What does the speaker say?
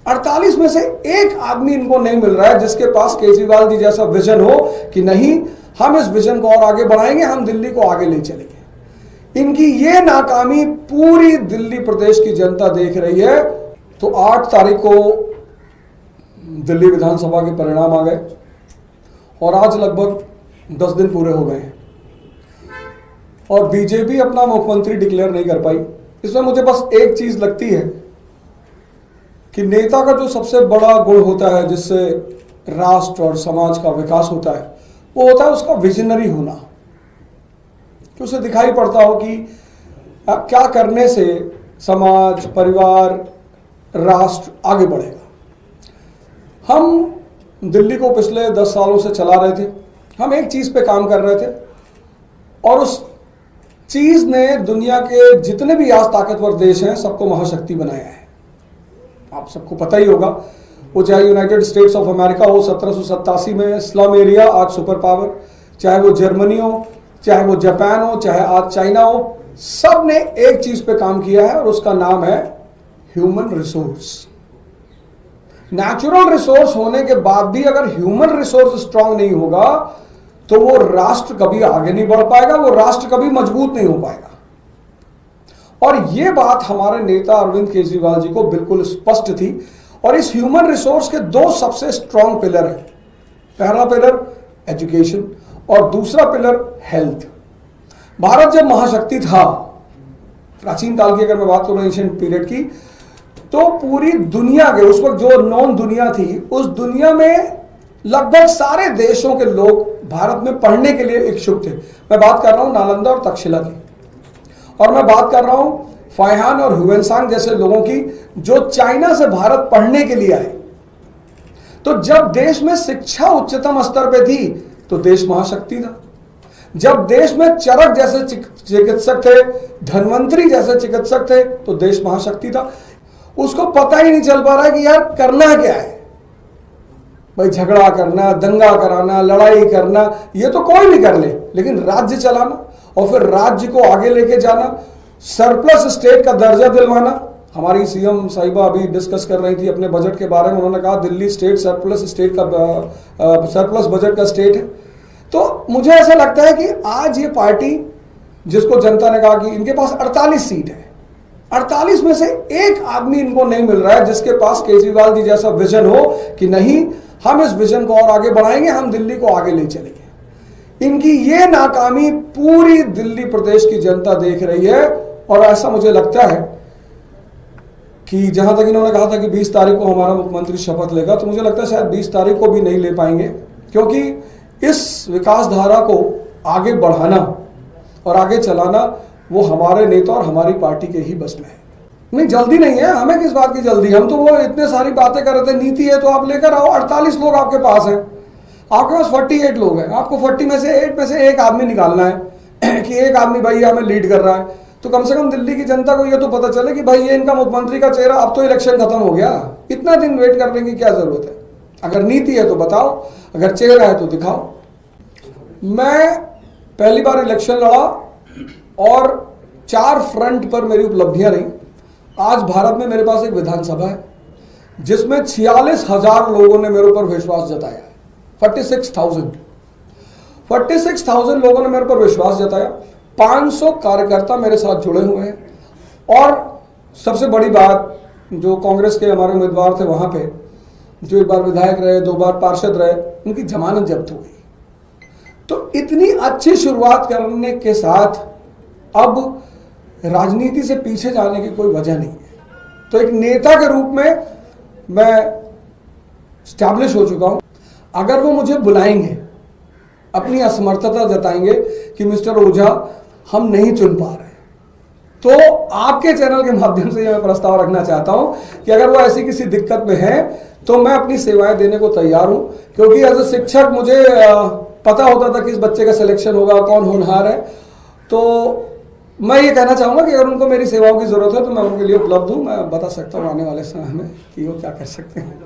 48 में से एक आदमी इनको नहीं मिल रहा है जिसके पास केजरीवाल जी जैसा विजन हो कि नहीं, हम इस विजन को और आगे बढ़ाएंगे, हम दिल्ली को आगे ले चलेंगे। इनकी ये नाकामी पूरी दिल्ली प्रदेश की जनता देख रही है। तो 8 तारीख को दिल्ली विधानसभा के परिणाम आ गए और आज लगभग 10 दिन पूरे हो गए हैं और बीजेपी अपना मुख्यमंत्री डिक्लेयर नहीं कर पाई। इसमें मुझे बस एक चीज लगती है कि नेता का जो सबसे बड़ा गुण होता है जिससे राष्ट्र और समाज का विकास होता है, वो होता है उसका विजनरी होना, कि उसे दिखाई पड़ता हो कि क्या करने से समाज, परिवार, राष्ट्र आगे बढ़ेगा। हम दिल्ली को पिछले 10 सालों से चला रहे थे, हम एक चीज पे काम कर रहे थे और उस चीज ने दुनिया के जितने भी आज ताकतवर देश हैं सबको महाशक्ति बनाया है। आप सबको पता ही होगा, वो चाहे यूनाइटेड स्टेट्स ऑफ अमेरिका हो 1787 में स्लम एरिया, आज सुपर पावर, चाहे वो जर्मनी हो, चाहे वो जापान हो, चाहे आज चाइना हो, सब ने एक चीज पे काम किया है और उसका नाम है ह्यूमन रिसोर्स। नेचुरल रिसोर्स होने के बाद भी अगर ह्यूमन रिसोर्स स्ट्रांग नहीं होगा तो वो राष्ट्र कभी आगे नहीं बढ़ पाएगा, वो राष्ट्र कभी मजबूत नहीं हो पाएगा। और ये बात हमारे नेता अरविंद केजरीवाल जी को बिल्कुल स्पष्ट थी। और इस ह्यूमन रिसोर्स के 2 सबसे स्ट्रांग पिलर हैं। पहला पिलर एजुकेशन और दूसरा पिलर हेल्थ। भारत जब महाशक्ति था, प्राचीन काल की अगर मैं बात करूं एंशिएंट पीरियड की, तो पूरी दुनिया के उस वक्त जो नॉन दुनिया थी, उस दुनिया में लगभग सारे देशों के लोग भारत में पढ़ने के लिए इच्छुक थे। मैं बात कर रहा हूं नालंदा और तक्षशिला की, और मैं बात कर रहा हूं फाइहान और ह्यूएनसांग जैसे लोगों की जो चाइना से भारत पढ़ने के लिए आए। तो जब देश में शिक्षा उच्चतम स्तर पे थी तो देश महाशक्ति था। जब देश में चरक जैसे चिकित्सक थे, धन्वंतरी जैसे चिकित्सक थे, तो देश महाशक्ति था। उसको पता ही नहीं चल पा रहा है कि यार करना क्या है। भाई झगड़ा करना, दंगा कराना, लड़ाई करना, ये तो कोई भी कर ले, लेकिन राज्य चलाना और फिर राज्य को आगे लेके जाना, सरप्लस स्टेट का दर्जा दिलवाना। हमारी सीएम साहिबा अभी डिस्कस कर रही थी अपने बजट के बारे में, उन्होंने कहा दिल्ली स्टेट सरप्लस स्टेट का सरप्लस बजट का स्टेट है। तो मुझे ऐसा लगता है कि आज ये पार्टी जिसको जनता ने कहा कि इनके पास 48 सीट है, 48 में से एक आदमी इनको नहीं मिल रहा है जिसके पास केजरीवाल जी जैसा विजन हो कि नहीं, हम इस विजन को और आगे बढ़ाएंगे, हम दिल्ली को आगे ले चलेंगे। इनकी ये नाकामी पूरी दिल्ली प्रदेश की जनता देख रही है। और ऐसा मुझे लगता है कि जहां तक इन्होंने कहा था कि 20 तारीख को हमारा मुख्यमंत्री शपथ लेगा, तो मुझे लगता है शायद 20 तारीख को भी नहीं ले पाएंगे, क्योंकि इस विकास धारा को आगे बढ़ाना और आगे चलाना वो हमारे नेता और हमारी पार्टी के ही बस में है। नहीं, जल्दी नहीं है, हमें किस बात की जल्दी। हम तो वो इतने सारी बातें कर रहे थे, नीति है तो आप लेकर आओ। 48 लोग आपके पास हैं, आपके पास 48 लोग हैं, आपको 40 में से 8 में से एक आदमी निकालना है कि एक आदमी भाई हमें लीड कर रहा है। तो कम से कम दिल्ली की जनता को ये तो पता चले कि भाई ये इनका मुख्यमंत्री का चेहरा, अब तो इलेक्शन खत्म हो गया, इतना दिन वेट करने की क्या जरूरत है। अगर नीति है तो बताओ, अगर चेहरा है तो दिखाओ। मैं पहली बार इलेक्शन लड़ा और 4 फ्रंट पर मेरी उपलब्धियां रही। आज भारत में मेरे पास एक विधानसभा है जिसमें 46,000 लोगों ने मेरे ऊपर विश्वास जताया है। 46,000 लोगों ने मेरे ऊपर विश्वास जताया। 500 कार्यकर्ता मेरे साथ जुड़े हुए हैं। और सबसे बड़ी बात, जो कांग्रेस के हमारे उम्मीदवार थे वहां पे, जो एक बार विधायक रहे, 2 बार पार्षद रहे, उनकी जमानत जब्त हो गई। तो इतनी अच्छी शुरुआत करने के साथ अब राजनीति से पीछे जाने की कोई वजह नहीं है। तो एक नेता के रूप में मैं स्टैब्लिश हो चुका हूं। अगर वो मुझे बुलाएंगे, अपनी असमर्थता जताएंगे कि मिस्टर ओझा हम नहीं चुन पा रहे, तो आपके चैनल के माध्यम से मैं प्रस्ताव रखना चाहता हूं कि अगर वो ऐसी किसी दिक्कत में है तो मैं अपनी सेवाएं देने को तैयार हूं। क्योंकि एज ए शिक्षक मुझे पता होता था कि इस बच्चे का सिलेक्शन होगा, कौन होनहार है। तो मैं ये कहना चाहूंगा कि अगर उनको मेरी सेवाओं की जरूरत है तो मैं उनके लिए उपलब्ध हूं। मैं बता सकता हूं आने वाले समय में कि वो क्या कर सकते हैं।